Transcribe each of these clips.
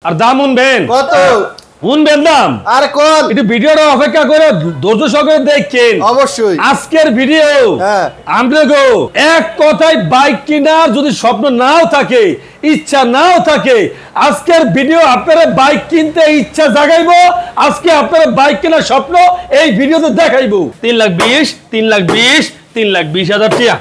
আর দাম শুনবেন কত শুনবেন দাম আরে কোন একটু ভিডিওটা অপেক্ষা করে ধৈর্য সহকারে দেখছেন অবশ্যই আজকের ভিডিও আমরা গো এক কথায় বাইক কেনার যদি স্বপ্ন নাও থাকে ইচ্ছা নাও থাকে আজকের ভিডিও আপনারা বাইক কিনতে ইচ্ছা জাগাইবো আজকে আপনারা বাইক কেনার স্বপ্ন এই ভিডিওতে দেখাইবো 3,20,000 3,20,000 3,20,000 টাকা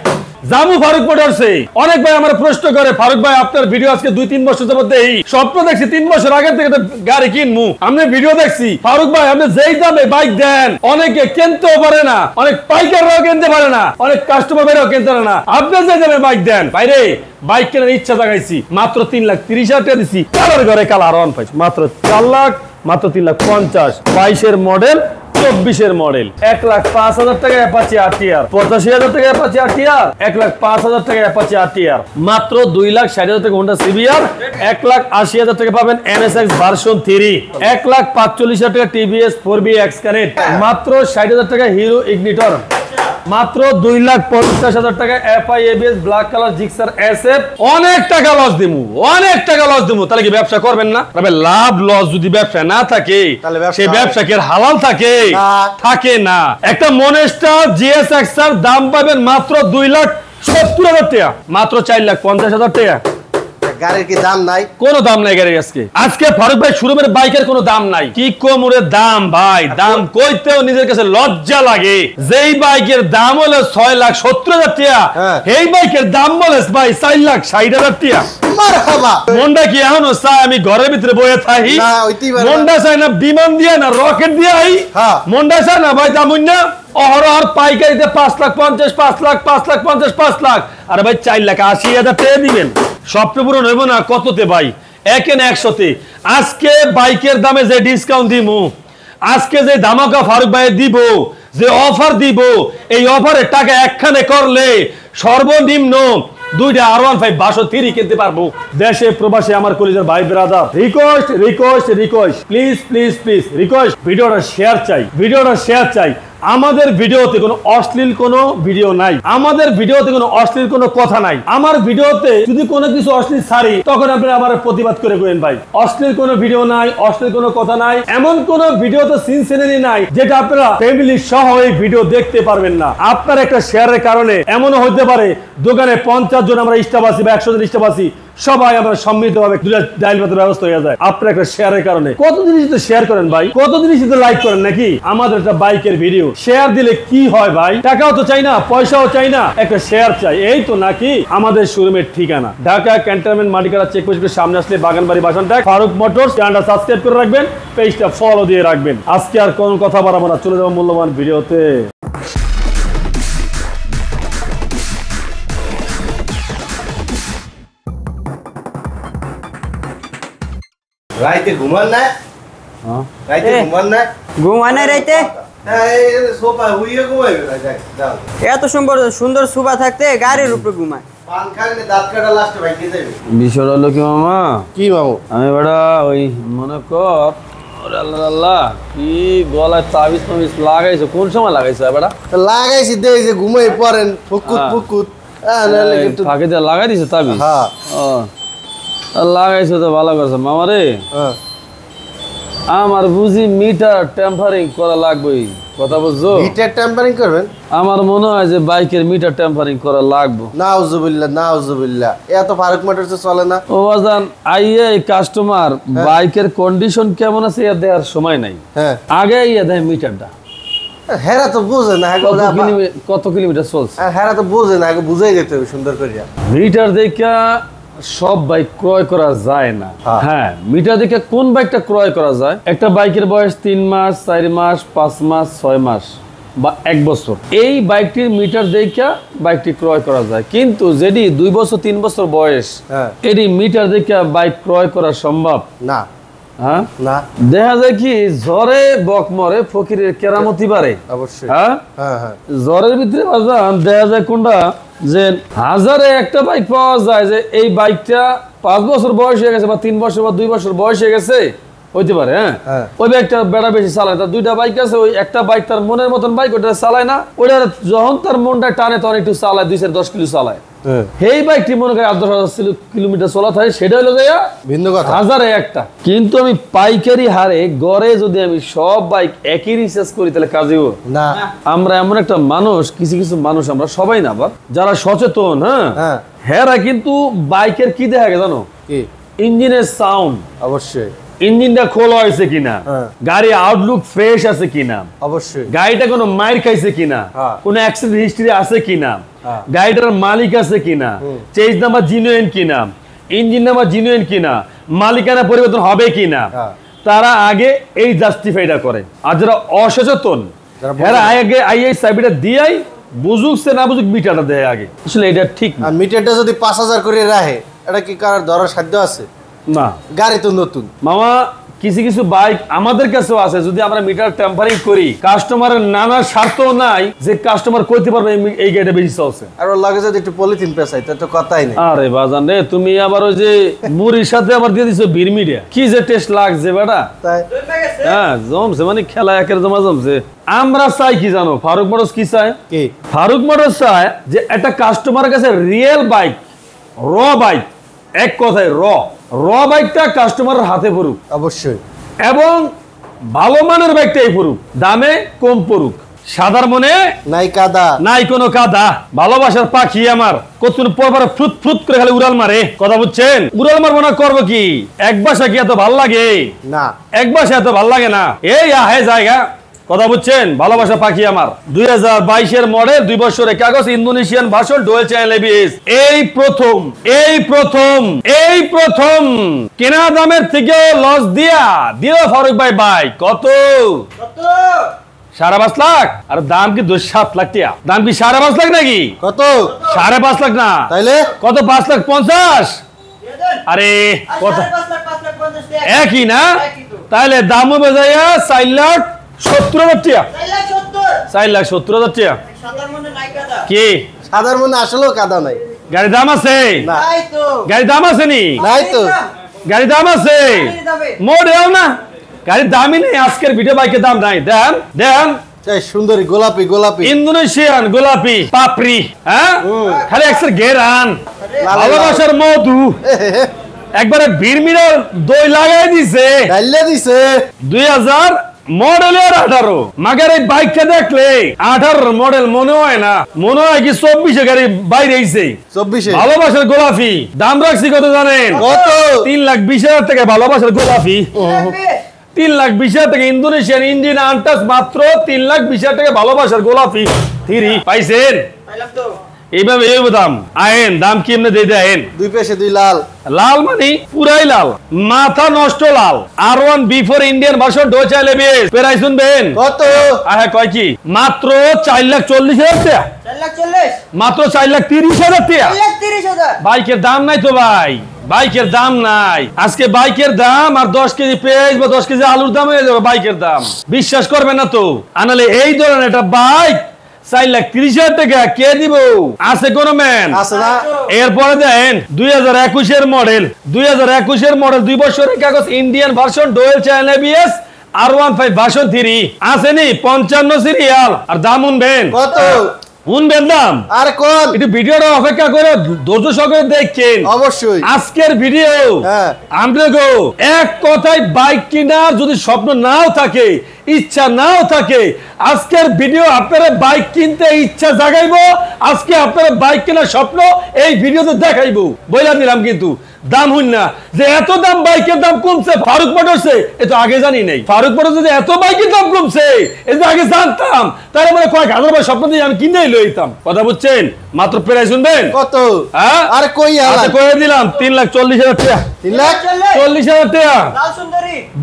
জামু ফারুক মোটরসে অনেক ভাই আমার প্রশ্ন করে ফারুক ভাই আপনার ভিডিও আজকে 2-3 বছর যাবত দেই স্বপ্ন দেখছি 3 বছর আগে থেকে গাড়ি কিনমু আমি ভিডিও দেখছি ফারুক ভাই আপনি যেই দামে বাইক দেন অনেকে কিনতেও পারে না অনেক পাইকাররাও কিনতে পারে না অনেক কাস্টমাররাও কিনতে পারে না আপনি যে দামে বাইক দেন ভাইরে বাইক কেনার ইচ্ছা জাগাইছি মাত্র 3,30,000 টাকা দিছি কালার ঘরে কালার অন পাইছি মাত্র 4 লাখ মাত্র 3,50,000 22 এর মডেল 24 এর মডেল 1,05,000 টাকা অ্যাপাচি আরটিআর 85,000 টাকা অ্যাপাচি আরটিআর 1,05,000 টাকা অ্যাপাচি আরটিআর মাত্র 2,60,000 টাকা হোন্ডা সিবিআর 1,80,000 টাকা পাবেন এনএসএক্স ভার্সন 3 1,45,000 টাকা টিভিএস 4B এক্স কানেক্ট মাত্র 60,000 টাকা হিরো ইগনিটর মাত্র 2,50,000 টাকা FI ABS black colour Gixxer SF অনেক টাকা লস দিমু তাহলে কি ব্যবসা করবেন না তবে লাভ লস যদি ব্যবসা না থাকে সেই ব্যবসা কি হালাল থাকে না একটা মনেস্টার জিএসএক্স এর দাম পাবেন মাত্র 2,70,000 টাকা মাত্র 4,50,000 টাকা গাড়ির কি দাম নাই কোনো দাম নাই গাড়ির আজকে ফারুক ভাই শোরুমের বাইকের কোনো দাম নাই কি কোমরের দাম ভাই দাম কইতেও নিজের কাছে লজ্জা লাগে যেই বাইকের দাম হলো 6,70,000 টাকা এই বাইকের দাম বলে ভাই 4,60,000 টাকা মারহাবা মনটা কি এখনো চাই আমি ঘরের ভিতরে বসে থাকি না হইতেই পারে মনটা চাই না বিমান দিয়ে না রকেট দিয়ে আই মনটা চাই না ভাই দাম না অহরহর পাইকারিতে 5,50,000 5,50,000 5,50,000 আর ভাই 4,80,000 টাকা দিবেন স্বপ্ন পূরণ হইব না কততে ভাই একে না 100তে আজকে বাইকের দামে যে ডিসকাউন্ট দিমু আজকে যে ধামাকা ফারুক ভাই দিব যে অফার দিব এই অফারের টাকা একখানে করলে সর্বনিম্ন 2টা R15 62 কিনতে পারবো দেশে প্রবাসে আমার কলিজার ভাই ব্রাদার রিকোয়েস্ট প্লিজ রিকোয়েস্ট ভিডিওটা শেয়ার চাই আমাদের ভিডিওতে কোনো অশ্লীল কোনো ভিডিও নাই আমাদের ভিডিওতে কোনো অশ্লীল কোনো কথা নাই আমার ভিডিওতে যদি কোনো কিছু অশ্লীল ছাড়ি তখন আপনারা আমার প্রতিবাদ করে করেন ভাই অশ্লীল কোনো ভিডিও নাই অশ্লীল কোনো কথা নাই এমন কোনো ভিডিওতে সিনসিনারি নাই যেটা আপনারা ফ্যামিলি সহ এই ভিডিও দেখতে পারবেন না আপনার একটা শেয়ারের কারণে এমনও হতে পারে দোকানে 50 জন আমরা স্টাফ আছি বা 100 জন স্টাফ আছি সবাই আমরা সম্মিলিতভাবে দুটো ডাইল ভাতের ব্যবস্থা হয়ে যায় আপনার একটা শেয়ারের কারণে কত জিনিস তো শেয়ার করেন ভাই কত জিনিস তো লাইক করেন নাকি আমাদের একটা বাইকের ভিডিও শেয়ার দিলে কি হয় ভাই টাকাও তো চাই না পয়সাও চাই না একটা শেয়ার চাই এই তো নাকি আমাদের শোরুমের ঠিকানা ঢাকা ক্যান্টনমেন্ট মাটিকারা চেকপোস্টের সামনে আসলে বাগানবাড়ি বাসনটা ফারুক মোটরস চ্যানেলটা সাবস্ক্রাইব করে রাখবেন পেজটা ফলো দিয়ে রাখবেন আজকে আর কোনো কথা বাড়াবো না চলে যাবো মূল্যবান ভিডিওতে রাইতে ঘুমান না ঘুমানে রাইতে সোফা হুইয়ে ঘুমাইবে যাও এত সুন্দর সোফা থাকতে গাড়ির উপরে ঘুমায় পান খাইলে দাঁত কাটা লাস্টে ভাইকে যাবে বিষয়টা হলো কি মামা কি মামু আমি বড়া ওই মনে কর আল্লাহ কি গলায় তাবিজ মাবিজ লাগাইছো কোন সময় লাগাইছো বেটা লাগাইছি দেই যে ঘুমাই পড়েন ফুকুত ফাঁকে দিয়ে লাগাই দিছো তাবিজ হ্যাঁ লাগাইছো তো ভালো করছো মামা রে আমার বুঝি মিটার টেম্পারিং করা লাগবে কথা বুঝছো মিটার টেম্পারিং করবেন আমার মনে হয় যে বাইকের মিটার টেম্পারিং করা লাগবে নাউজুবিল্লাহ এত ফারুক মোটরস চলে না ও বাজান আইয়ে কাস্টমার বাইকের কন্ডিশন কেমন আছে এর দেওয়ার সময় নাই আগে ইয়ে দেয় মিটারটা হেরা তো বুঝে না কত কিলোমিটার চলছে হেরা তো বুঝে না আগে বুঝাই যেতে হবে সুন্দর করিয়া মিটার দেখা সব বাইক ক্রয় করা যায় না হ্যাঁ মিটার দেখে কোন বাইকটা ক্রয় করা যায় একটা বাইকের বয়স 3 মাস 4 মাস 5 মাস 6 মাস বা 1 বছর এই বাইকটির মিটার দেখে বাইকটি ক্রয় করা যায় কিন্তু যেটি 2 বছর 3 বছর বয়স এটি মিটার দেখে বাইক ক্রয় করা সম্ভব না হ্যাঁ না দেখা যায় কি জ্বরে বক মরে ফকিরের কেরামতি বাড়ে অবশ্যই হ্যাঁ জ্বরের ভিতরে বাজান দেখা যায় কোনটা যে হাজারে একটা বাইক পাওয়া যায় যে এই বাইকটা 5 বছর বয়স হয়ে গেছে বা 3 বছর বা 2 বছর বয়স হয়ে গেছে হইতে পারে হ্যাঁ ওই বাইকটা বেড়া বেশি চালায় তার 2টা বাইক আছে ওই একটা বাইক তার মনের মতন বাইক ওটা চালায় না ওটা যখন তার মনটা টানে তখন একটু চালায় 210 কিলো চালায় এই বাইকটি মনে করি 10,000 কিলোমিটার চলা থাকে, সেটা হলো যাইয়া ভিন্ন কথা। হাজারে একটা। কিন্তু আমি পাইকারি হারে গড়ে যদি আমি সব বাইক একই রিসার্চ করি তাহলে কাজেও না। আমরা এমন একটা মানুষ, কিছু কিছু মানুষ আমরা সবাই না, আবার যারা সচেতন, হ্যাঁ হেরা কিন্তু বাইকের কি দেখা যায় জানো? কি? ইঞ্জিনের সাউন্ড, অবশ্যই ইঞ্জিনটা খোলা হয়েছে কিনা, হ্যাঁ। গাড়ি আউটলুক ফ্রেশ আছে কিনা, অবশ্যই গাড়িটা কোনো মাইর খাইছে কিনা, হ্যাঁ। কোনো অ্যাক্সিডেন্ট হিস্ট্রি আছে কিনা, হ্যাঁ। গাড়িটার মালিক আছে কিনা, চেঞ্জ নাম্বার জিনুইন কিনা, ইঞ্জিন নাম্বার জিনুইন কিনা, মালিকানা পরিবর্তন হবে কিনা, হ্যাঁ। তারা আগে এই জাস্টিফাইটা করে। আর যারা অসচেতন যারা এরা আগে এই সাইবিটা দিয়াই বুঝুকছে না বুঝুক মিটারটা দেয় আগে। আসলে এটা ঠিক না। আর মিটারটা যদি 5,000 করে রাখে, এটা কি কার ধরার সাধ্য আছে? না গাড়ি তো নতুন মামা, কিছু কিছু বাইক আমাদের কাছেও আছে, যদি আমরা মিটার টেম্পারিং করি, কাস্টমারের নানা স্বার্থ নাই যে কাস্টমার কইতে পারবে এই গাড়িটা বেশি চলছে। আর ওর লাগে যদি একটু পলিথিন পেঁচাই, তা তো কথাই নেই। আরে বাজান রে, তুমি আবার ওই যে মুড়ির সাথে আবার দিয়ে দিছো বিরমিডিয়া, কি যে টেস্ট লাগছে বেটা। তাই হ্যাঁ জমছে, মানে খেলা একের জমা জমছে। আমরা চাই কি জানো, ফারুক মোটরস কি চায়? কি? ফারুক মোটরস চায় যে একটা কাস্টমারের কাছে রিয়েল বাইক, র বাইক, এক কথায় র বাইকটা কাস্টমারের হাতে পড়ুক, অবশ্যই এবং ভালো মানের বাইকটাই পড়ুক, দামে কম পড়ুক, সাদার মনে নাই কাদা। নাই কোনো কাদা। ভালোবাসার পাখি আমার কতক্ষণ পর পর ফ্রুত ফ্রুত করে খালি উড়াল মারে, কথা বুঝছেন? উড়াল মারবো না করবো কি? এক বাসা কি এত ভাল লাগে? না, এক বাসা এত ভাল লাগে না। এই আহে জায়গা, কথা বুঝছেন? ভালোবাসা পাখি আমার 2022 এর মডেল, 2 বছরের কাগজ, Indonesian version, dual channel ABS. এই প্রথম কেনা দামের থেকে লস দিয়া দিল ফারুক ভাই বাইক। কত? 5.5 লাখ। আর দাম কি 7 লাখ টাকা? দাম কি 5.5 লাখ নাকি? কত? 5.5 লাখ না, তাইলে কত? 5,50,000। আরে কত? একই না? তাহলে দাম বেজাইয়া 4,70,000 টাকা। 4,70,000 টাকা। কি সাদার মনে আসলেও কাদা নাই। গাড়ির দাম আছে? না, গাড়ির দাম আছে নি? নাই তো। গাড়ির দাম আছে? মডেল না, গাড়ির দামই নেই। আজকের ভিডিও বাইকের দাম নাই। দেন দেন, এই সুন্দরী গোলাপি গোলাপি ইন্দোনেশিয়ান গোলাপি পাপড়ি, হ্যাঁ খালি একসাথে ঘেরান, ভালোবাসার মধু, একবারে বিরমিরার দই লাগাই দিছে, ডাইলে দিছে। 2000 মডেলের 18। মাগার এই বাইকটা দেখলে 18 মডেল মনে হয় না, মনে হয় কি 24 গাড়ি বাইরে আইছে। 24-এ ভালোবাসার গোলাপি দাম রাখছি কত জানেন? কত? 3,20,000 টাকা ভালোবাসার গোলাপি। 3,20,000 টাকা ইন্দোনেশিয়ান ইঞ্জিন আনটাচ, মাত্র 3,20,000 টাকা ভালোবাসার গোলাপি 3 পাইছেন। এইভাবে এই দাম আইন, দাম কি এমনি দিয়ে দেন? দুই পেশে দুই লাল। লাল মানে পুরাই লাল, মাথা নষ্ট লাল। R1 B4 Indian version, dual channel ABS. Price শুনবেন কত? আহে কয় কি? মাত্র 4,40,000 টাকা। মাত্র 4,30,000 টাকা। বাইকের দাম নাই তো ভাই, বাইকের দাম নাই। আজকে বাইকের দাম আর 10 কেজি পেঁয়াজ বা 10 কেজি আলুর দাম হয়ে যাবে বাইকের দাম। বিশ্বাস করবেন না তো? আনালে এই ধরনের একটা বাইক 4,30,000 টাকা কে দিব? আছে কোন ম্যান? আছে না? এরপরে দেন 2021 এর মডেল, 2021 এর মডেল, 2 বছরের কাগজ, Indian version, dual channel ABS, R15 version 3 আসেনি, 55 সিরিয়াল। আর দাম শুনবেন কত? শুনবেন দাম? আর কোন? একটু ভিডিওটা অপেক্ষা করে ধৈর্য সহকারে দেখছেন। অবশ্যই আজকের ভিডিও হ্যাঁ। আমরা এক কথায় বাইক কেনার যদি স্বপ্ন নাও থাকে, ইচ্ছা নাও থাকে, আজকের ভিডিও আপনারা বাইক কিনতে ইচ্ছা জাগাইবো। আজকে আপনারা বাইক কেনার স্বপ্ন এই ভিডিওতে দেখাইবো, বইলা দিলাম। কিন্তু দাম হইন না যে এত দাম, বাইকের দাম কমছে ফারুক মোটরসে, এ তো আগে জানি নাই। ফারুক মোটরস যদি এত বাইকের দাম কমছে, এটা আগে জানতাম, তাহলে মানে কয়েক হাজার টাকা স্বপ্ন দিয়ে আমি কিনেই লইতাম। কথা বুঝছেন? মাত্র প্রাইস শুনবেন কত? হ্যাঁ আরে কই আচ্ছা কয়ে দিলাম 3,40,000 টাকা। 3,40,000 টাকা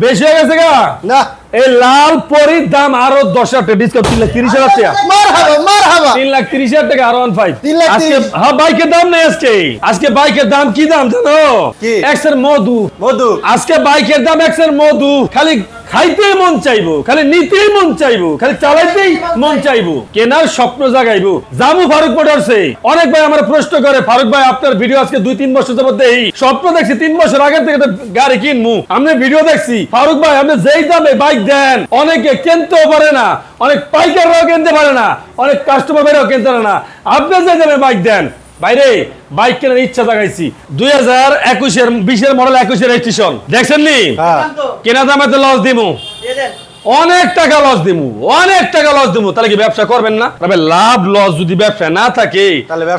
বেশি হয়ে গেছে গা? না, এই লাল পরির দাম আরো 10,000 টাকা ডিসকাউন্ট, 3,30,000 টাকা। মারহাবা মারহাবা। 3,30,000 টাকা R15। 3,30,000 আজকে হ্যাঁ বাইকের দাম নেই আজকে। আজকে বাইকের দাম কি দাম জানো? কি? এক্সের মধু। মধু। আজকে বাইকের দাম এক্সের মধু। খালি খাইতেই মন চাইবো, খালি নিতেই মন চাইবো, খালি চালাইতেই মন চাইবো, কেনার স্বপ্ন জাগাইবো। জামু ফারুক মোটরসে। অনেক ভাই আমার প্রশ্ন করে, ফারুক ভাই আপনার ভিডিও আজকে 2-3 বছর যাবত দেই, স্বপ্ন দেখছি 3 বছর আগে থেকে গাড়ি কিনবো, আমি ভিডিও দেখছি। ফারুক ভাই আপনি যেই দামে বাইক দেন, অনেকে কিনতেও পারে না, অনেক পাইকাররাও কিনতে পারে না, অনেক কাস্টমার ভাইরাও কিনতে পারে না। আপনি যে দামে বাইক দেন বাইরে বাইক কেনার ইচ্ছা জাগাইছি 2021 20 মডেল 21 রেজিস্ট্রেশন দেখছেন নি কেনা দামে তো লস দিমু অনেক টাকা লস দিমু তাহলে কি ব্যবসা করবেন না তবে লাভ লস যদি ব্যবসা না থাকে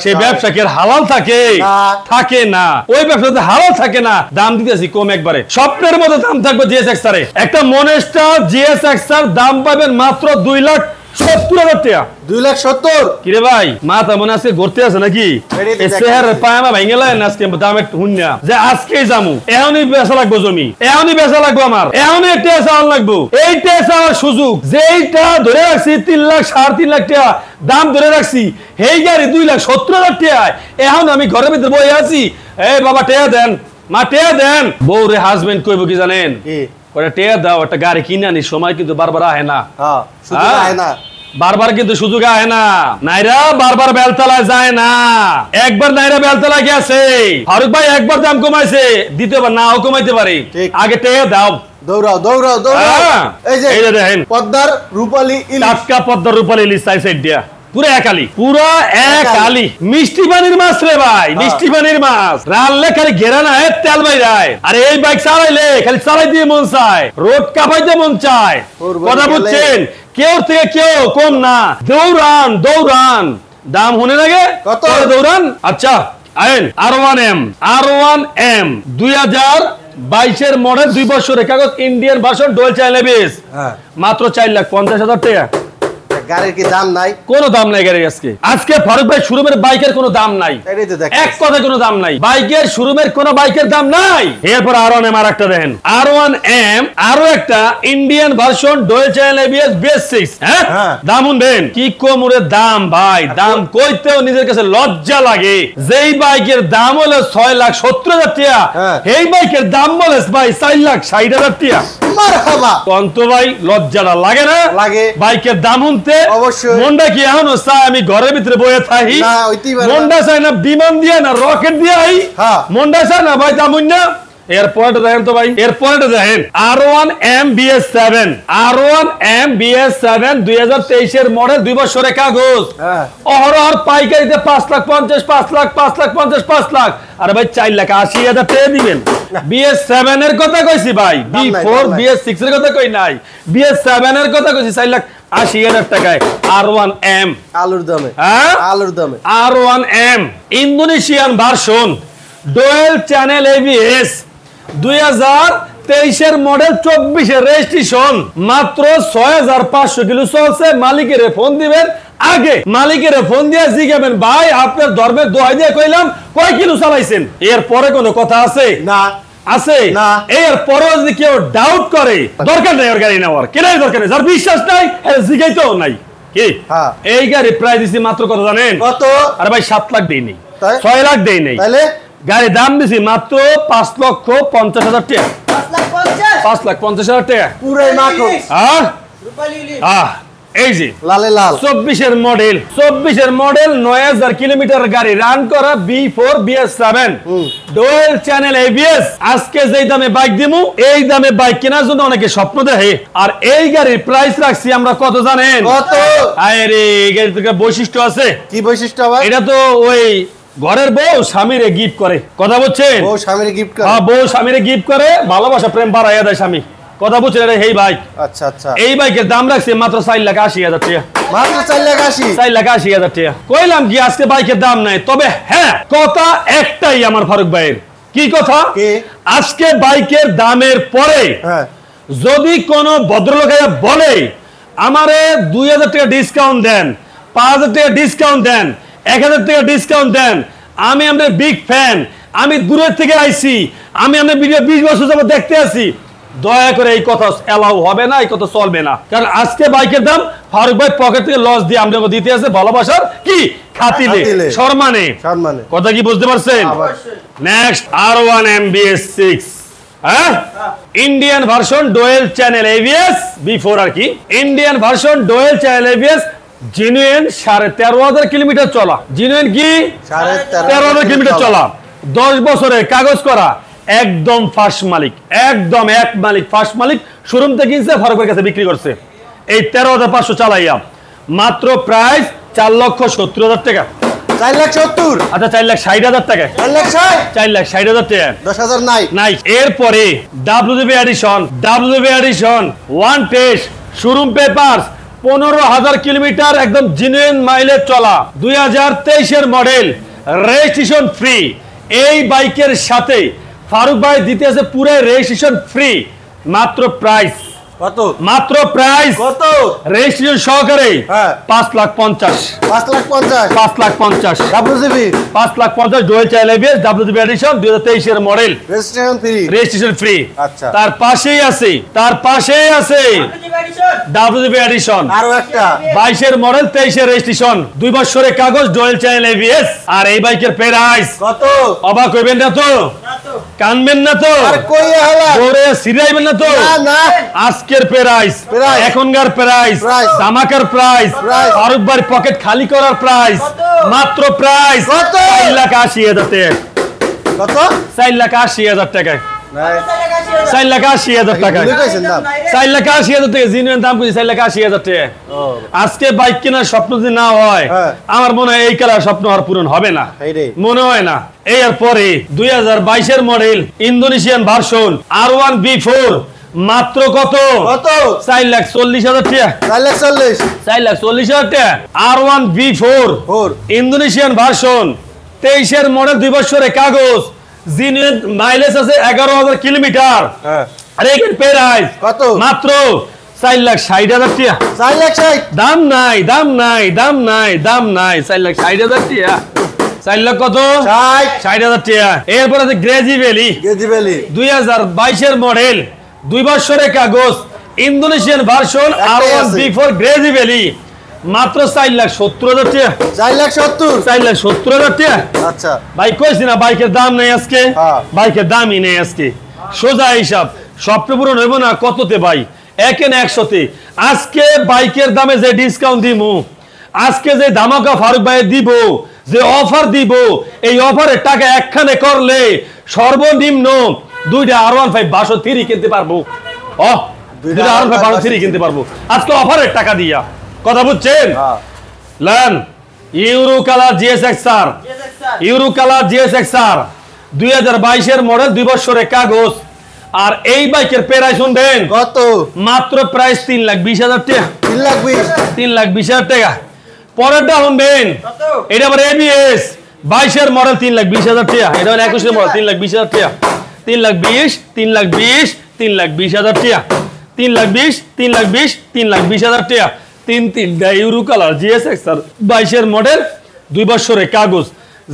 সেই ব্যবসা কি হালাল থাকে না ওই ব্যবসাতে হালাল থাকে না দাম দিতেছি কম একবারে স্বপ্নের মতো দাম থাকবে জিএসএক্স এর একটা মনেস্টার জিএসএক্স এর দাম পাবেন মাত্র 2,70,000 টাকা 2,70,000 কিরে ভাই মাথা মনে আছে ঘুরতে আছে নাকি চেহারা পায়মা ভেঙে লাই না আজকে দাম একটু হুন্না যে আজকেই যামু এখনই বেচা লাগবো জমি এখনই বেচা লাগবো আমার এখনই টেস আন লাগবো এই টেস আওয়ার সুযোগ যেইটা ধরে রাখছি 3 লাখ 3.5 লাখ টাকা দাম ধরে রাখছি এই গাড়ি 2,70,000 টাকা এখন আমি ঘরের ভিতরে বসে আছি এই বাবা টেয়া দেন মা টেয়া দেন বউ রে হাজবেন্ড কইব কি জানেন ওটা টেয়া দাও একটা গাড়ি কিনে আনি সময় কিন্তু বারবার আহে না সুযোগ আয় না বারবার কিন্তু সুযোগ আয় না নাইরা বারবার বেলতলায় যায় না একবার নাইরা বেলতলায় গেছে ফারুক ভাই একবার দাম কমাইছে দ্বিতীয়বার নাও কমাইতে পারে আগে টেয়া দাও দৌড়াও এই যে দেখেন পদ্মার রূপালী ইলিশ টাটকা পদ্মার রূপালী ইলিশ সাইড দিয়া পুরো এক আলি মিষ্টি পানির মাছ রে ভাই মিষ্টি পানির মাছ রানলে খালি ঘেরা না তেল বাইরায় আরে এই বাইক চালাইলে খালি চালাই দিয়ে মন চায় রোড কাপাইতে মন চায় কথা বুঝছেন কেউ থেকে কেউ কম না দৌড়ান দাম হনে লাগে কত দৌড়ান আচ্ছা আইন R1M 2022 মডেল 2 বছরের কাগজ Indian version dual channel ABS মাত্র 4,50,000 টাকা গাড়ির কি দাম নাই কোনো দাম নাই গাড়ির আজকে ফারুক ভাই শোরুমের বাইকের কোনো দাম নাই এক কথা কোনো দাম নাই বাইকের শোরুমের কোনো বাইকের দাম নাই এরপর R1M আর একটা দেখেন R1M আরো একটা Indian version dual channel ABS base 6 হ্যাঁ দাম দেন কি কোমরের দাম ভাই দাম কইতেও নিজের কাছে লজ্জা লাগে যেই বাইকের দাম হলো 6,70,000 টাকা এই বাইকের দাম বলে ভাই 4,60,000 টাকা মারহাবা কন্ত ভাই লজ্জাটা লাগে না লাগে বাইকের দাম শুনতে অবশ্যই মনটা কি এখনো চায় আমি ঘরের ভিতরে বসে থাকি না হইতেই পারে মনটা চায় না বিমান দিয়ে না রকেট দিয়ে আই মনটা চায় না ভাই দাম না এরপরটা দেখেন তো ভাই এরপরটা দেখেন R1M BS7 R1M BS7 2023 এর মডেল 2 বছরের কাগজ অহরহর পাইকারিতে 5,50,000 5,50,000 আরে ভাই 4,80,000 টাকা দিবেন BS7 এর কথা কইছি ভাই B4 BS6 এর কথা কই নাই BS7 এর কথা কইছি 4,80,000 টাকায় R1M আলুর দামে R1M Indonesian version dual channel ABS 2023 এর মডেল 24 এর রেজিস্ট্রেশন মাত্র 6,500 কিলো চলছে মালিকের ফোন দিবেন আগে মালিকের ফোন দিয়ে জিজ্ঞাবেন ভাই আপনার ধর্মের দোহাই দিয়ে কইলাম কয় কিলো চালাইছেন এর পরে কোনো কথা আছে না আছে না এর পরে যদি কেউ ডাউট করে দরকার নাই ওর গাড়ি নেওয়ার কেনাই দরকার নেই যার বিশ্বাস নাই এর জিজ্ঞাইতেও নাই কি এই গাড়ি প্রাইস দিছি মাত্র কত জানেন কত আরে ভাই 7 লাখ দেই নেই 6 লাখ দেই নেই তাহলে গাড়ি দাম দিছি মাত্র 5,50,000 টাকা 5,50,000 টাকা পুরাই মাখন এই যে লালে লাল 24 এর মডেল 9,000 কিলোমিটার গাড়ি রান করা B4 BS7 dual channel ABS আজকে যেই দামে বাইক দিমু এই দামে বাইক কেনার জন্য অনেকে স্বপ্ন দেখে আর এই গাড়ির প্রাইস রাখছি আমরা কত জানেন কত আরে এই গাড়ির বৈশিষ্ট্য আছে কি বৈশিষ্ট্য ভাই এটা তো ওই ঘরের বউ স্বামীরে গিফট করে কথা বলছেন বউ স্বামীরে গিফট করে বউ স্বামীরে গিফট করে ভালোবাসা প্রেম বাড়াইয়া দেয় স্বামী কথা বলছেন রে হেই বাইক আচ্ছা এই বাইকের দাম রাখছে মাত্র 4,80,000 টাকা মাত্র 4,80,000 টাকা কইলাম কি আজকে বাইকের দাম নাই তবে হ্যাঁ কথা একটাই আমার ফারুক ভাইয়ের কি কথা আজকে বাইকের দামের পরে যদি কোনো ভদ্রলোক বলে আমারে 2,000 টাকা ডিসকাউন্ট দেন 5,000 টাকা ডিসকাউন্ট দেন 1,000 টাকা ডিসকাউন্ট দেন আমি আপনার বিগ ফ্যান আমি দূরের থেকে আইছি আমি আপনার ভিডিও 20 বছর যাবত দেখতে আছি দয়া করে এই কথা এলাও হবে না এই কথা চলবে না কারণ আজকে বাইকের দাম ফারুক ভাই পকেট থেকে লস দিয়ে আমাদের দিতে আছে ভালোবাসার কি খাতিলে সম্মানে কথা কি বুঝতে পারছেন নেক্সট R1M BS6 হ্যাঁ Indian version dual channel ABS B4 আর কি Indian version dual channel ABS genuine 13,500 kilometre চলা জেনুইন কি 13,500 কিলোমিটার চলা 10 বছরের কাগজ করা একদম ফার্স্ট মালিক একদম এক মালিক ফার্স্ট মালিক শোরুম থেকে কিনছে ফারুকের কাছে বিক্রি করছে এই 13,500 চালাইয়া মাত্র প্রাইস 4,70,000 টাকা 4,70,000 আচ্ছা 4,60,000 টাকা 4,60,000 4,60,000 টাকা 10,000 নাই নাই। এরপরে WDB addition one test showroom papers 15,000 kilometre একদম জেনুইন মাইলেজ চলা 2023 মডেল রেজিস্ট্রেশন ফ্রি। এই বাইকের সাথে ফারুক ভাই দিতে আছে পুরো রেজিস্ট্রেশন ফ্রি। মাত্র প্রাইস কত মাত্র প্রাইস কত রেজিস্ট্রেশন সহকারে হ্যাঁ। 5,50,000 5,50,000 5,50,000 WGB 5,50,000 dual channel ABS WDB edition 2023 model registration free registration free. আচ্ছা। তার পাশেই আছে WDB এডিশন আরো একটা 22 মডেল 23 রেজিস্ট্রেশন 2 বছরের কাগজ ডুয়েল চ্যানেল এবিএস। আর এই বাইকের প্রাইস কত অবাক হইবেন না তো, কানবেন না তো, আর কই হলা ওরে সিরাইবেন না তো। না না আজকের প্রাইস Price। এখনকার প্রাইস Price। ধামাকার প্রাইস Price। ফারুক ভাই পকেট খালি করার প্রাইস মাত্র প্রাইস কত? 4,80,000 টাকা কত 4,80,000 টাকা নাই 4,80,000 টাকা ভুলে গেছেন দাম 4,80,000 টাকা জিনিসের দাম কইছি 4,80,000 টাকা। ও আজকে বাইক কেনার স্বপ্ন যদি না হয় হ্যাঁ। আমার মনে হয় এই কালার স্বপ্ন আর পূরণ হবে না, এই রে মনে হয় না। এরপরে 2022 মডেল ইন্দোনেশিয়ান ভার্সন R1B4 মাত্র কত কত 4,40,000 টাকা 4,40,000 4,40,000 টাকা R1B4 4 ইন্দোনেশিয়ান ভার্সন 23 মডেল 2 বছরের কাগজ জিনুইন মাইলেজ আছে 11,000 কিলোমিটার। হ্যাঁ আরে এর প্রাইস কত মাত্র 4,60,000 টাকা। 4,60,000 দাম নাই 4,60,000 টাকা। 4 লাখ কত 60,000 টাকা। এরপর আছে গ্রেজি ভ্যালি গেজিবেলি 2022 মডেল 2 বছরের কাগজ ইন্দোনেশিয়ান ভার্সন একটাই আছে। R1B4 গ্রেজি ভ্যালি মাত্র 4,70,000 টাকা। 4,70,000 4,70,000 টাকা। আচ্ছা ভাই কইছি না বাইকের দাম নেই আজকে, হ্যাঁ। বাইকের দামই নেই আজকে। সোজা হিসাব স্বপ্ন পূরণ হইব না কততে ভাই, একে না 100তে। আজকে বাইকের দামে যে ডিসকাউন্ট দিব, আজকে যে ধামাকা ফারুক ভাই দিব, যে অফার দিব, এই অফারের টাকা একখানে করলে সর্বনিম্ন 2টা R15 62 কিনতে পারবো। দুইটা R15 62 কিনতে পারবো আজকে অফারের টাকা দিয়া। কথা বুঝছেন? হ্যাঁ lane euro colour GSX-R euro colour GSX-R 2022 model 2 বছরের কাগজ। আর এই বাইকের প্রাইস শুনবেন কত মাত্র প্রাইস 3,20,000 টাকা। 3,20,000 3,20,000 টাকা। পরেরটা শুনবেন এটা আবার ABS 22 মডেল 3,20,000 টাকা। এটা হলো 21 মডেল 3,20,000 টাকা। 3,20,000 3,20,000 টাকা। 3,20,000 টাকা। তিনটা ইউরো কালার GSX-R 22 মডেল 2 বছরের কাগজ,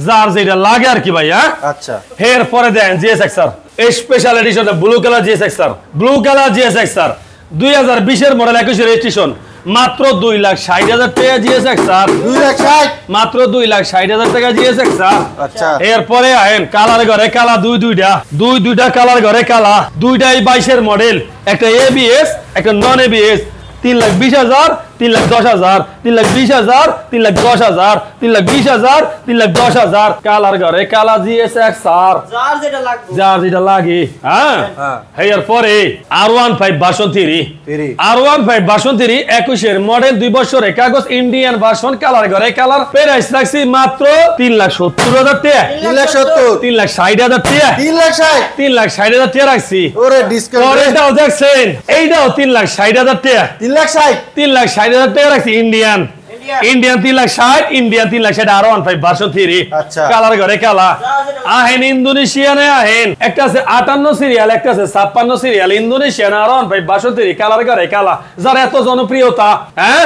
যার যেটা লাগে আর কি ভাই। হ্যাঁ আচ্ছা এরপরে দেন GSX-R special edition blue colour GSX-R 2020 model 21 registration মাত্র 2,60,000 টাকা GSX-R 2,60,000 মাত্র 2,60,000 টাকা GSX-R। আচ্ছা এরপরে আহেন কালার ঘরে কালা দুইটা কালার ঘরে কালা দুইটাই 22 মডেল, একটা ABS একটা নন ABS। 3,20,000 3,10,000 3,20,000 3,10,000 3,20,000 3,10,000 কালার ঘরে কালা GSX-R যার যেটা লাগে। হ্যাঁ এরপরে R15 ভার্সন 3 21 মডেল 2 বছরের কাগজ ইন্ডিয়ান ভার্সন কালার ঘরে কালার প্রাইস রাখছি মাত্র 3,70,000 টাকা। 3,70,000 3,60,000 টাকা। 3,60,000 3,60,000 টাকা রাখছি। ওরে ডিসকাউন্ট পরেরটাও দেখছেন এইটাও 3,60,000 টাকা। 3,60,000 3,60,000 টাকা রাখছি ইন্ডিয়ান 3,60,000 R15 ভার্সন 3 আচ্ছা। কালার ঘরে কালা। আহেন ইন্দোনেশিয়ানে আহেন একটা আছে 58 সিরিয়াল একটা আছে 56 serial Indonesian R15 version 3 colour ঘরে কালা, যার এত জনপ্রিয়তা। হ্যাঁ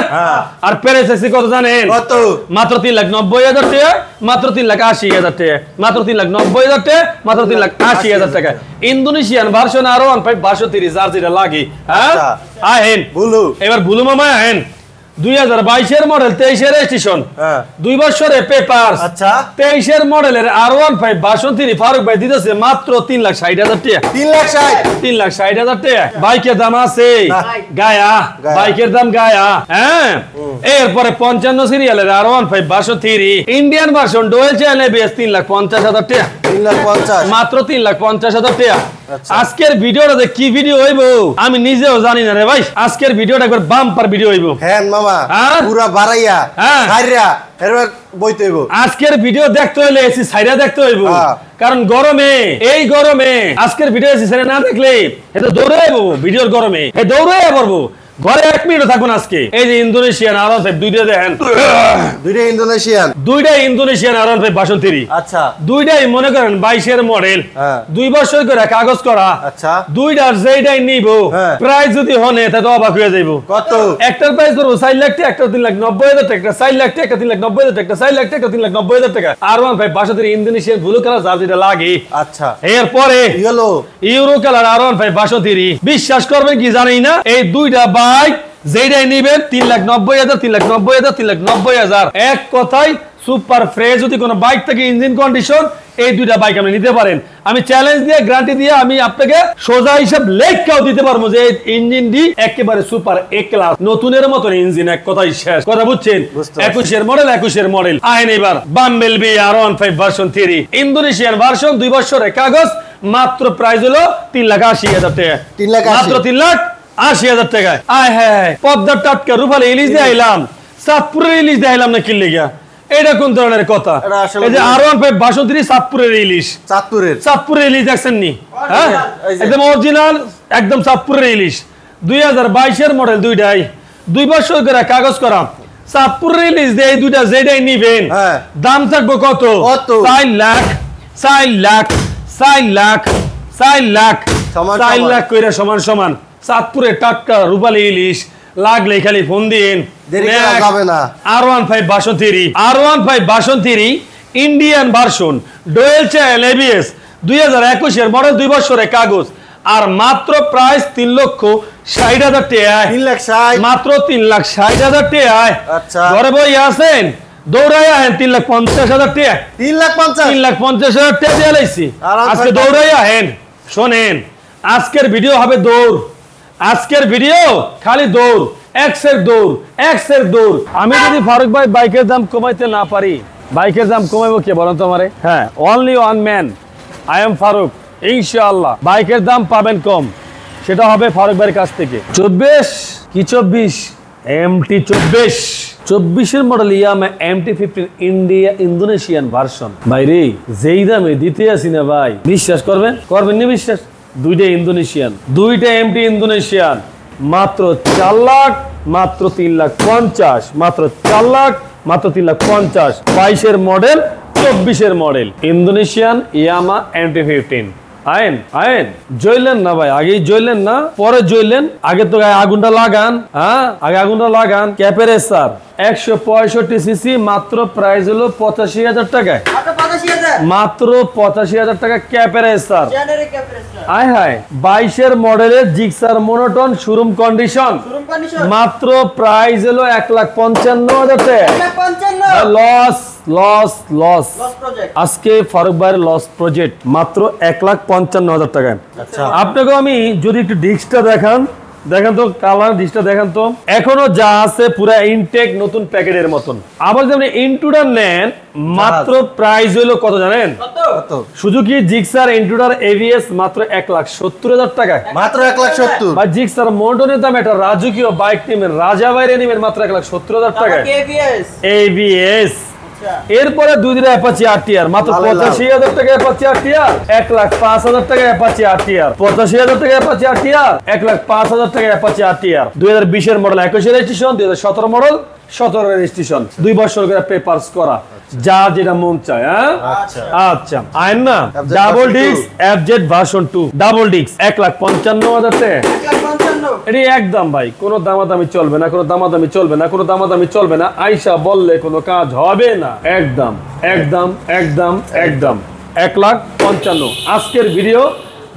আর প্যারেসেসি কত জানেন কত মাত্র 3,90,000 টাকা, মাত্র 3,80,000 টাকা, মাত্র 3,90,000 টাকা, মাত্র 3,80,000 টাকা। ইন্দোনেশিয়ান ভার্সন R15 ভার্সন 3 যার যেটা লাগে। হ্যাঁ আচ্ছা। আহেন বুলু এবার বুলু মামা আহেন 2022 মডেল 23 রেজিস্ট্রেশন হ্যাঁ 2 বছরের পেপার। আচ্ছা 23 মডেলের R15 ভার্সন 3 ফারুক ভাই দিতেছে মাত্র 3,60,000 টাকা। 3,60,000 3,60,000 টাকা। বাইকের দাম আছে না। গায়া, গায়া। বাইকের দাম গায়া। হ্যাঁ এরপরে 55 সিরিয়ালের R15 version 3 Indian version dual channel ABS 3,50,000 টাকা। 3,50,000 মাত্র 3,50,000 টাকা। আজকের ভিডিওটা যে কি ভিডিও হইব আমি নিজেও জানি না রে ভাই। আজকের ভিডিওটা একবার বাম্পার ভিডিও হইব। হ্যাঁ মামা পুরা বাড়াইয়া সাইরা এরবার বইতে হইব। আজকের ভিডিও দেখতে হইলে এসি সাইরা দেখতে হইব, কারণ গরমে এই গরমে আজকের ভিডিও এসি সাইরা না দেখলে এটা দৌড়ে যাবো। ভিডিওর গরমে এ দৌড়ে পড়বো, ঘরে 1 মিনিটও থাকবো না আজকে। এই যে ইন্দোনেশিয়ান আরন 5 দুইটা দেখেন, দুইটাই ইন্দোনেশিয়ান আরন 5 ভার্সন 3। আচ্ছা দুইটাই মনে করেন 22 এর মডেল, 2 বছর করে কাগজ করা। আচ্ছা দুইটার যেইটাই নিব প্রাইস যদি হনে তা তো অবাক হয়ে যাইবো। কত? একটার প্রাইস করবো 4 লাখ টাকা, একটা 3,90,000 টাকা, 4 লাখ টাকা, 3,90,000 টাকা, 4 লাখ টাকা, 3,90,000 টাকা। R1 5 version 3 Indonesian blue colour যা যেটা লাগে। আচ্ছা এরপরে ইউরো কালার R1 5 ভার্সন 3। বিশ্বাস করবেন কি জানি না, এই দুইটা বাইক যেটাই নিবেন 3,90,000, 3,90,000, 3,90,000। এক কথায় সুপার ফ্রেশ যদি কোনো বাইক থেকে ইঞ্জিন কন্ডিশন, এই দুইটা বাইক আপনি নিতে পারেন। আমি চ্যালেঞ্জ দিয়ে গ্যারান্টি দিয়ে আমি আপনাকে সোজা হিসাব লেখাও দিতে পারবো যে ইঞ্জিনটি একেবারে সুপার এ ক্লাস, নতুনের মতন ইঞ্জিন। এক কথাই শেষ কথা, বুঝছেন? 21 এর মডেল আইন। এবার বাম্বেলবি R1 5 ভার্সন 3 ইন্দোনেশিয়ান ভার্সন, 2 বছরের কাগজ, মাত্র প্রাইস হলো 3,80,000 টাকা, মাত্র 3,80,000 টাকায়। আয় হ্যাঁ, পদ্মার টাটকা রূপালী ইলিশ দিয়ে আইলাম, চাঁদপুরের ইলিশ দিয়ে আইলাম না কিনলে গিয়া, এটা কোন ধরনের কথা? এই যে R1 5 ভার্সন 3 চাঁদপুরের ইলিশ, চাঁদপুরের ইলিশ দেখছেন নি? হ্যাঁ, একদম অরিজিনাল, একদম চাঁদপুরের ইলিশ। 2022 এর মডেল, দুইটাই 2 বছর করে কাগজ করা, চাঁদপুরের ইলিশ দিয়ে এই দুইটা যেটাই নিবেন দাম থাকবো কত? 4 লাখ, 4 লাখ, 4 লাখ, 4 লাখ, 4 লাখ কইরা সমান সমান চাঁদপুরের টাটকা রূপালী ইলিশ। লাগলে খালি ফোন দিন। R1 5 version 3, R1 5 version 3 Indian version, dual channel ABS, 2021 এর মডেল, 2 বছরের কাগজ, আর মাত্র প্রাইস 3,60,000 টাকা, মাত্র 3,60,000 টাকা। আচ্ছা ঘরে বই আছেন, দৌড়াই আহেন 3,50,000 টাকা, 3,50,000 টাকা দিয়ে লাইছি আজকে। দৌড়াই আহেন, শোনেন আজকের ভিডিও হবে দৌড়, আজকের ভিডিও খালি দৌড়, এক্সের দৌড়, এক্সের দৌড়। আমি যদি ফারুক ভাই বাইকের দাম কমাইতে না পারি, বাইকের দাম কমাইবো কে বলেন তো আমারে? হ্যাঁ, only one man, I am Farooq. ইনশাআল্লাহ বাইকের দাম পাবেন কম, সেটা হবে ফারুক ভাইয়ের কাছ থেকে। 24 কি 24 MT 24 এর মডেল ইয়ামা MT 15 ইন্দোনেশিয়ান ভার্সন। ভাই রে, যেই দামে দিতে আসি না ভাই, বিশ্বাস করবেন? করবেন না বিশ্বাস? দুইটা ইন্দোনেশিয়ান, দুইটা MT ইন্দোনেশিয়ান, মাত্র 4 লাখ, মাত্র 3,50,000, মাত্র 4 লাখ, মাত্র 3,50,000। 22 এর মডেল, 24 এর মডেল ইন্দোনেশিয়ান ইয়ামা MT 15। আইন আইন, জ্বললেন না ভাই, আগেই জ্বললেন না, পরে জ্বললেন। আগে তো আগুনটা লাগান, হ্যাঁ আগে আগুনটা লাগান। ক্যাপেরেসার 165 সিসি, মাত্র প্রাইস হলো 85,000 টাকায়, মাত্র 85,000 টাকা ক্যাপেরেসার। আয় হায়, 22 এর মডেলের জিক্সার মনোটন শোরুম কন্ডিশন, মাত্র প্রাইস হলো 1,55,000 টাকা। লস লস লস, আজকে ফারুক ভাইয়ের লস প্রজেক্ট, মাত্র 1,55,000 টাকায়। আপনাকে আমি যদি একটু ডিস্কটা দেখান, দেখেন তো কালার ডিসটা দেখেন তো, এখনো যা আছে পুরা ইনটেক নতুন প্যাকেটের মতন। আবার যেমন ইন্ট্রুডার নেন, মাত্র প্রাইস হলো কত জানেন? সুজুকি জিক্সার ইন্ট্রুডার ABS মাত্র 1,70,000 টাকায়, মাত্র 1,70,000। বা জিক্সার মোটনের দাম, এটা রাজকীয় বাইক নেবেন, রাজা বাইরে নেবেন, মাত্র 1,70,000 টাকায় ABS। এরপরে 2 দিনের অ্যাপাচি RTR, মাত্র 85,000 টাকা অ্যাপাচি RTR, 1,05,000 টাকা অ্যাপাচি RTR, 85,000 টাকা অ্যাপাচি RTR, 1,05,000 টাকা অ্যাপাচি RTR। 2020 এর মডেল, 21 এর রেজিস্ট্রেশন, 2017 মডেল, 17 এর রেজিস্ট্রেশন, 2 বছর করে পেপারস করা, যা যেটা মন চায়। হ্যাঁ আচ্ছা, আইন না double disc FZ version 2 double disc, 1,55,000 টাকা। এটি একদম ভাই, কোনো দামাদামি চলবে না, কোনো দামাদামি চলবে না, কোনো দামাদামি চলবে না। আয়শা বললে কোনো কাজ হবে না, একদম একদম একদম একদম 1,55,000। আজকের ভিডিও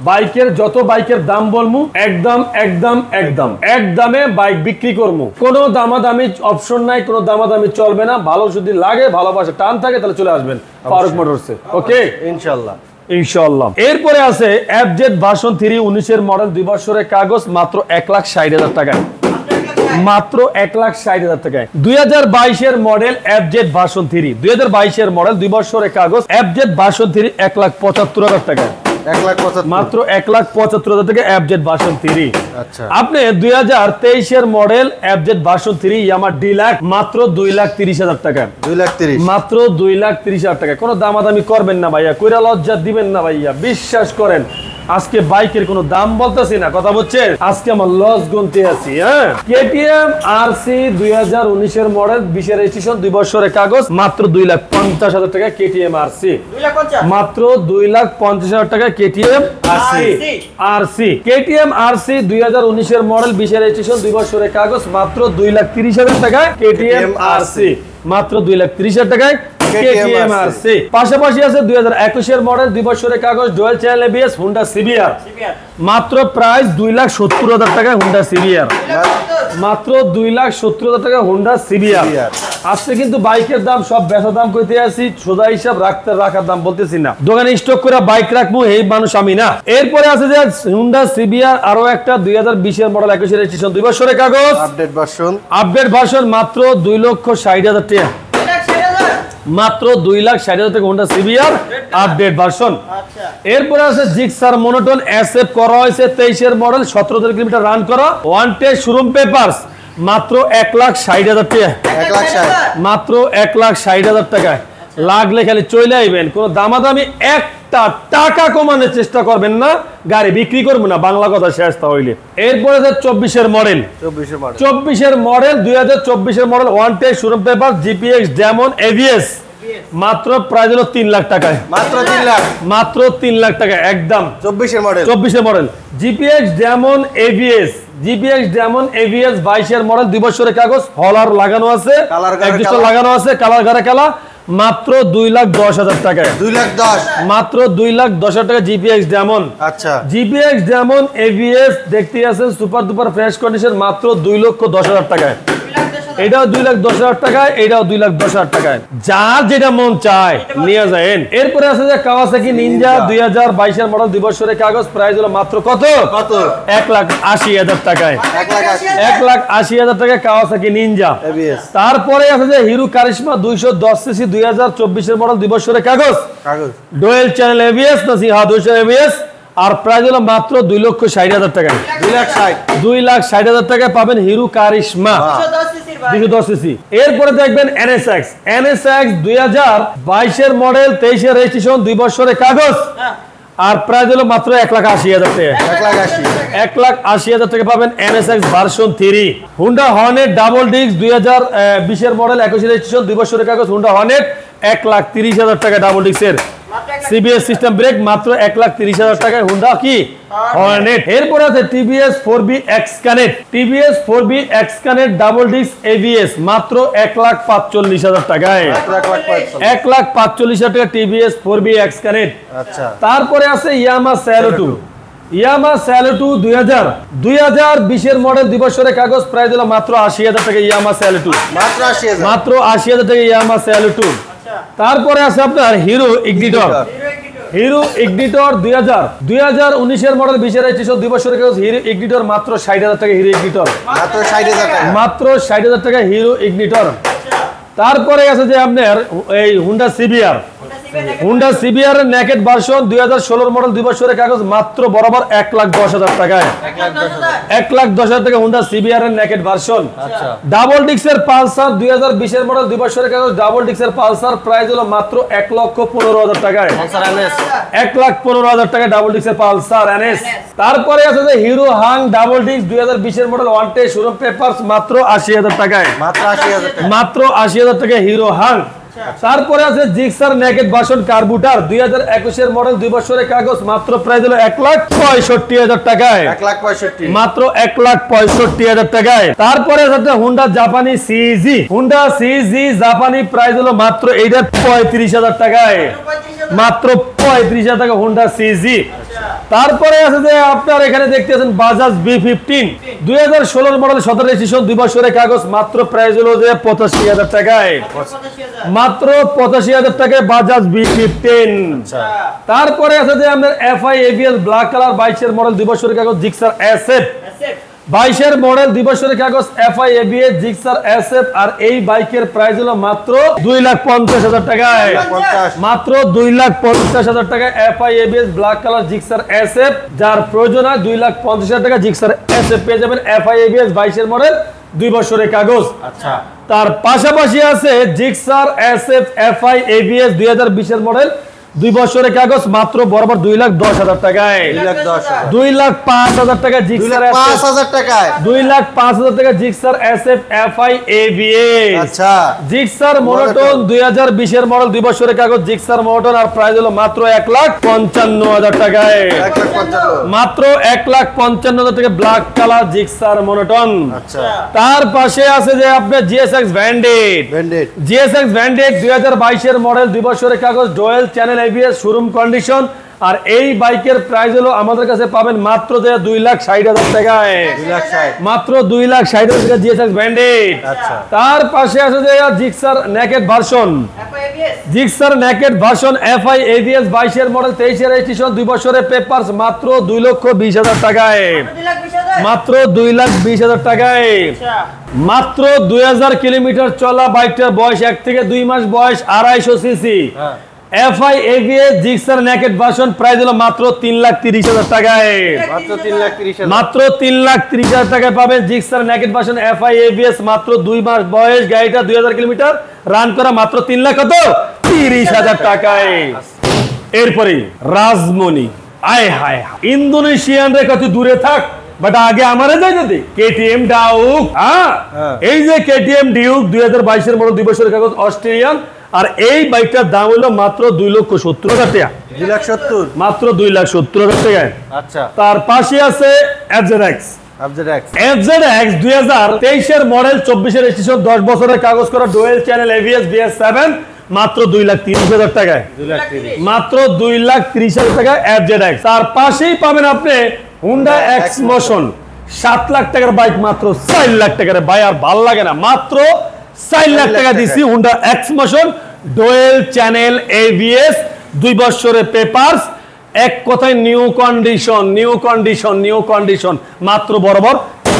বাইকের যত বাইকের দাম বলমু, একদম একদম একদম একদমে বাইক বিক্রি করবো, কোনো দামাদামি অপশন নাই, কোনো দামাদামি চলবে না। ভালো যদি লাগে, ভালোবাসা টান থাকে, তাহলে চলে আসবেন ফারুক মোটরসে। ওকে, ইনশাআল্লাহ ইনশাআল্লাহ। এরপরে আছে FZ ভার্সন 3 19 এর মডেল, 2 বছরের কাগজ, মাত্র 1,60,000 টাকায়, মাত্র 1,60,000 টাকায়। 2022 এর মডেল FZ ভার্সন 3, 2022 এর মডেল, 2 বছরের কাগজ, FZ ভার্সন 3 1,75,000 টাকায়, 1,75,000 মাত্র 1,75,000 টাকা FZ ভার্সন 3। আচ্ছা আপনি 2023 এর model FZ version 3 Yamaha deluxe মাত্র 2,30,000 টাকা। 2,30,000 মাত্র 2,30,000 টাকা। কোনো দামাদামি করবেন না ভাইয়া, কইরা লজ্জা দিবেন না ভাইয়া, বিশ্বাস করেন আজকে বাইকের কোনো দাম বলতেছি না, কথা বলছে আজকে আমার লস গুনতে আছি। হ্যাঁ, KTM RC 2019 এর মডেল 20 এর রেজিস্ট্রেশন 2 বছরের কাগজ মাত্র 2,50,000 টাকা KTM RC। 2,50,000 মাত্র 2,50,000 টাকা KTM RC। KTM RC 2019 এর মডেল 20 এর রেজিস্ট্রেশন 2 বছরের কাগজ মাত্র 2,30,000 টাকায় KTM RC। মাত্র 2,30,000 টাকায় KTM RC। পাশাপাশি আছে 2021 এর মডেল 2 বছরের কাগজ dual channel ABS Honda CBR মাত্র প্রাইস 2,70,000 টাকায় Honda CBR। মাত্র 2,70,000 টাকা Honda CBR। আজকে কিন্তু বাইকের দাম সব বেচা দাম কইতে আছি, সোজা হিসাব রাখার দাম বলতেছি না। দোকানে স্টক করে বাইক রাখবো এই মানুষ আমি না। এরপরে আছে যে Honda CBR আরো একটা 2020 এর মডেল 21 এর রেজিস্ট্রেশন 2 বছরের কাগজ আপডেট ভার্সন মাত্র 2,60,000 টাকা। মাত্র 2,60,000 টাকা Honda CBR আপডেট ভার্সন। এরপরে আছে জিক্সার মনোটন SF করা হয়েছে 23 এর মডেল 17,000 কিলোমিটার রান করা, ওয়ান্টেড শোরুম পেপারস মাত্র 1,60,000 টাকা। 1,60,000 মাত্র 1,60,000 টাকায় লাগলে খালি চলে আইবেন, কোনো দামাদামি একটা টাকা কমানোর চেষ্টা করবেন না, গাড়ি বিক্রি করবো না, বাংলা কথা শেষ তা হইলে। এরপরে 24 এর মডেল 24 এর মডেল 2024 এর model wanted showroom paper GPX Demon ABS মাত্র প্রাইস হলো 3 লাখ টাকায়। মাত্র 3 লাখ টাকা একদম। 24 এর মডেল GPX ডেমন ABS 22 এর মডেল 2 বছরের কাগজ, হলার লাগানো আছে, এক্সস্টার লাগানো আছে, কালার ঘরে কালা, মাত্র 2,10,000 টাকায়। 2,10,000 মাত্র 2,10,000 টাকা GPX ডেমন। আচ্ছা, GPX ডেমন ABS দেখতে আছেন সুপার ডুপার ফ্রেশ কন্ডিশন মাত্র 2,10,000 টাকায়। এটাও 2,10,000 টাকায়, এটাও 2,10,000 টাকায়, যার যেটা মন চায় নিয়ে যায়েন। এরপরে আছে যে কাওয়াসাকি নিনজা 2022 এর মডেল 2 বছরের কাগজ, প্রাইস হলো মাত্র কত 1,80,000 টাকায়। 1,80,000 টাকায় কাওয়াসাকি নিনজা। তারপরে আছে যে হিরো কারিশমা 210 সিসি 2024 এর মডেল 2 বছরের কাগজ ডুয়াল চ্যানেল ABS না হ্যাঁ 200 ABS, আর প্রাইস হলো মাত্র 2,60,000 টাকা। 2,60,000 টাকায় পাবেন হিরো কারিশমা 210 সিসি। এরপরে দেখবেন NSX 2022 এর মডেল 23 এর রেজিস্ট্রেশন 2 বছরের কাগজ, আর প্রাইস হলো মাত্র 1,80,000 টাকা। 1,80,000 টাকা পাবেন NSX version 3। Honda Hornet double disc 2020 এর মডেল 21 এর রেজিস্ট্রেশন 2 বছরের কাগজ হুন্ডা হর্নেট 1,30,000 টাকা ডাবল ডিস্কের CBS সিস্টেম ব্রেক মাত্র 1,30,000 টাকায় হুন্ডা কি হর্নেট। এরপর আছে TVS 4B X Connect double disc ABS মাত্র 1,45,000 টাকায়। 1,45,000 টাকা TVS 4B X Connect। আচ্ছা, তারপরে আছে ইয়ামাহা স্যালো 2 2020 এর মডেল 2 বছরের কাগজ, প্রাইস হলো মাত্র 80,000 টাকা ইয়ামাহা স্যালো 2। মাত্র 80,000 টাকা ইয়ামাহা স্যালো 2। তারপরে আছে আপনার হিরো ইগনিটর 2019 এর মডেল 20 এর রেজিস্ট্রেশন 2 বছরের কাগজ হিরো ইগনিটর মাত্র 60,000 টাকা হিরো ইগনিটর। মাত্র 60,000 টাকা হিরো ইগনিটর। তারপরে আছে যে আপনার এই হুন্ডা CBR এর নেকেড ভার্সন 2016 মডেল 2 বছরের কাগজ মাত্র বরাবর 1,10,000 টাকায়। 1,10,000 টাকা হুন্ডা CBR এর নেকেড ভার্সন। আচ্ছা, ডাবল ডিক্সের পালসার 2020 এর মডেল 2 বছরের কাগজ ডাবল ডিক্সের পালসার, প্রাইস হলো মাত্র 1,15,000 টাকায়। 1,15,000 টাকা ডাবল ডিক্সের পালসার NS। তারপরে আছে যে হিরো হাং ডাবল ডিক্স 2020 এর মডেল ওয়ান্টেড শোরুম পেপারস মাত্র 80,000 টাকায়। মাত্র 80,000 টাকা হিরো হাং। তারপরে আছে জিক্সার নেকেড ভার্সন কার্বুটার 2021 এর মডেল 2 বছরের কাগজ, মাত্র প্রাইস হলো 1,65,000 টাকায়। মাত্র 1,65,000 টাকায়। তারপরে আছে হুন্ডা জাপানি CG জাপানি, প্রাইস হলো মাত্র এইটার 35,000 টাকায়। মাত্র 35,000 টাকা হুন্ডা CG। তারপরে আছে যে আপনার এখানে দেখতেছেন বাজাজ B15 2016 মডেল 17 রেজিস্ট্রেশন 2 বছরের কাগজ, মাত্র প্রাইস হলো যে 85,000 টাকায়। মাত্র 85,000 টাকায় বাজাজ B15। তারপরে আছে যে আপনার FI ABS ব্ল্যাক কালার 22 এর মডেল 2 বছরের কাগজ জিক্সার SF 22 মডেল 2 বছরের কাগজ FI ABS জিক্সার SF আর এই বাইকের প্রাইস হলো মাত্র 2,50,000 টাকায়। মাত্র 2,50,000 টাকায় FI ABS black colour Gixxer SF, যার প্রয়োজন হয় 2,50,000 টাকা জিক্সার SF পেয়ে যাবেন FI ABS 22 মডেল 2 বছরের কাগজ। আচ্ছা, তার পাশাপাশি আছে Gixxer SF FI ABS 2020 model 2 বছরের কাগজ মাত্র বরাবর 2,10,000 টাকায়। 2,05,000 টাকা জিক্সার SF, 5,000 টাকায় 2,05,000 টাকা জিক্সার SF FI ABS। আচ্ছা, জিক্সার মনোটন 2020 মডেল 2 বছরের কাগজ জিক্সার মনোটন, আর প্রাইস হলো মাত্র 1,55,000 টাকায়। 1,55,000 মাত্র 1,55,000 টাকা ব্ল্যাক কালার জিক্সার মনোটন। আচ্ছা, তার পাশে আছে যে আপনার GSX banded. GSX banded 2022 model 2 বছরের কাগজ dual channel ABS showroom condition, আর এই বাইকের প্রাইস হলো আমাদের কাছে পাবেন মাত্র 2,60,000 টাকায়। মাত্র 2,60,000 টাকা GSX ব্যান্ডেড। আচ্ছা, তার পাশে আছে যে Gixxer naked version. Gixxer naked version FI ABS 22 model 23 registration 2 বছরের পেপারস মাত্র 2,20,000 টাকায়। মাত্র 2,20,000 টাকায়। মাত্র 2,000 কিলোমিটার চলা বাইকটার বয়স 1 থেকে 2 মাস বয়স, 250 CC. FI ABS Gixxer naked version price হলো মাত্র 3,30,000 টাকায়। মাত্র 3,30,000 টাকায় পাবেন Gixxer naked version FI ABS, মাত্র 2 মাস বয়স, গাড়িটা 2,000 কিলোমিটার রান করা, মাত্র 3,30,000 টাকায়। এরপরে রাজমণি, আয় হায় ইন্দোনেশিয়ান রে কত দূরে থাক, বাট আগে আমারে যাই না KTM ডাউক। এই যে KTM ডিউক 2022 মডেল 2 বছরের কাগজ অস্ট্রেলিয়ান, আর এই বাইকটার দাম হলো মাত্র 2,70,000 টাকা। 2,70,000 মাত্র 2,70,000 টাকায়। আচ্ছা, তার পাশে আছে FZX 2023 মডেল 24 রেজিস্ট্রেশন 10 বছরের কাগজ করা ডুয়াল চ্যানেল ABS BS7 মাত্র 2,30,000 টাকায়। মাত্র 2,30,000 টাকায় FZX। তার পাশেই পাবেন আপনি হুন্ডা X মোশন 7 লাখ টাকার বাইক মাত্র 4 লাখ টাকার। ভাই আর ভালো লাগে না, মাত্র 4 লাখ টাকা দিছি Honda X motion dual channel ABS 2 বছরের পেপারস, এক কথায় নিউ কন্ডিশন মাত্র বরাবর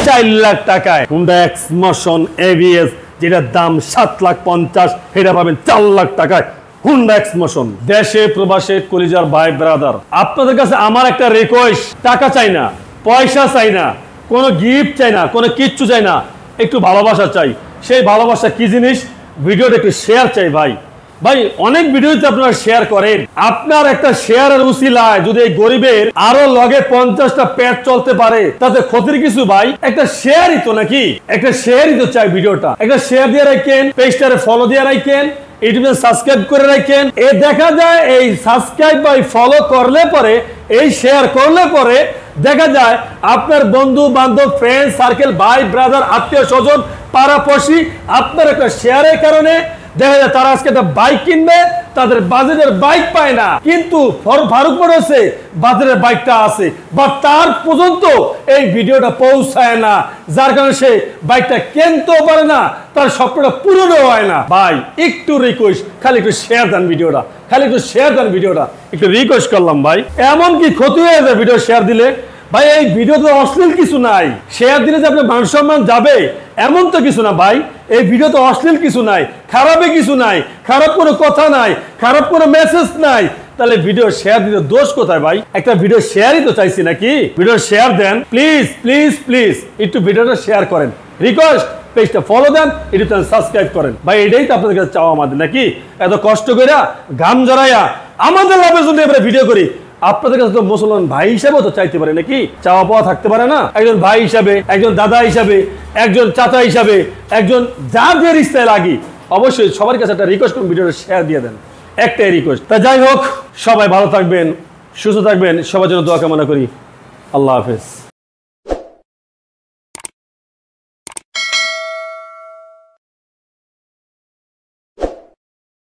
4 লাখ টাকায় হুন্ডা X মোশন ABS, যেটার দাম 7,50,000, এটা পাবেন 4 লাখ টাকায় হুন্ডা X মোশন। দেশে প্রবাসে কলিজার ভাই ব্রাদার, আপনাদের কাছে আমার একটা রিকোয়েস্ট, টাকা চাই না, পয়সা চাই না, কোনো গিফট চাই না, কোনো কিচ্ছু চাই না, একটু ভালোবাসা চাই। সেই ভালোবাসা কি জিনিস, ভিডিওটা একটু শেয়ার চাই ভাই। অনেক ভিডিওতে আপনারা শেয়ার করেন, আপনার একটা শেয়ারের উসিলায় যদি এই গরিবের আরো লগে 50টা পেট চলতে পারে, তাতে ক্ষতির কিছু ভাই, একটা শেয়ারই তো নাকি, একটা শেয়ারই তো চাই। ভিডিওটা একটা শেয়ার দিয়ে রাখেন, পেজটারে ফলো দিয়ে রাখেন, ইউটিউবে সাবস্ক্রাইব করে রাখেন। এ দেখা যায় এই সাবস্ক্রাইব বা ফলো করলে পরে, এই শেয়ার করলে পরে দেখা যায় আপনার বন্ধু বান্ধব ফ্রেন্ড সার্কেল ভাই ব্রাদার আত্মীয় স্বজন পাড়াপড়শি আপনার একটা শেয়ারের কারণে দেখা যায় তারা আজকে একটা বাইক কিনবে, তাদের বাজেটের বাইক পায় না, কিন্তু ফারুক মোটরসে বাজারের বাইকটা আছে, বা তার পর্যন্ত এই ভিডিওটা পৌঁছায় না, যার কারণে সে বাইকটা কিনতেও পারে না, তার স্বপ্নটা পূরণ হয় না। ভাই একটু রিকোয়েস্ট, খালি একটু শেয়ার দেন ভিডিওটা, একটু রিকোয়েস্ট করলাম ভাই। এমন কি ক্ষতি হয়ে যায় ভিডিও শেয়ার দিলে? ভাই এই ভিডিওতে অশ্লীল কিছু নাই, শেয়ার দিলে যে আপনার মান সম্মান যাবে এমন তো কিছু না ভাই। এই ভিডিওতে অশ্লীল কিছু নাই, খারাপে কিছু নাই, খারাপ কোনো কথা নাই, খারাপ কোনো মেসেজ নাই, তাহলে ভিডিও শেয়ার দিতে দোষ কোথায় ভাই? একটা ভিডিও শেয়ারই তো চাইছি নাকি? ভিডিও শেয়ার দেন প্লিজ প্লিজ প্লিজ, একটু ভিডিওটা শেয়ার করেন, রিকোয়েস্ট। পেজটা ফলো দেন, ইউটিউব চ্যানেল সাবস্ক্রাইব করেন ভাই, এটাই তো আপনাদের কাছে চাওয়া আমাদের নাকি? এত কষ্ট করে ঘাম জড়াইয়া আমাদের লাভের জন্য এবারে ভিডিও করি, আপনাদের কাছে তো মুসলমান ভাই হিসাবেও তো চাইতে পারে নাকি? চাওয়া পাওয়া থাকতে পারে না? একজন ভাই হিসাবে, একজন দাদা হিসাবে, একজন চাচা হিসাবে, একজন যার যে রিস্তায় লাগি, অবশ্যই সবার কাছে একটা রিকোয়েস্ট করুন, ভিডিওটা শেয়ার দিয়ে দেন, একটাই রিকোয়েস্ট। তা যাই হোক, সবাই ভালো থাকবেন, সুস্থ থাকবেন, সবার জন্য দোয়া কামনা করি। আল্লাহ হাফেজ।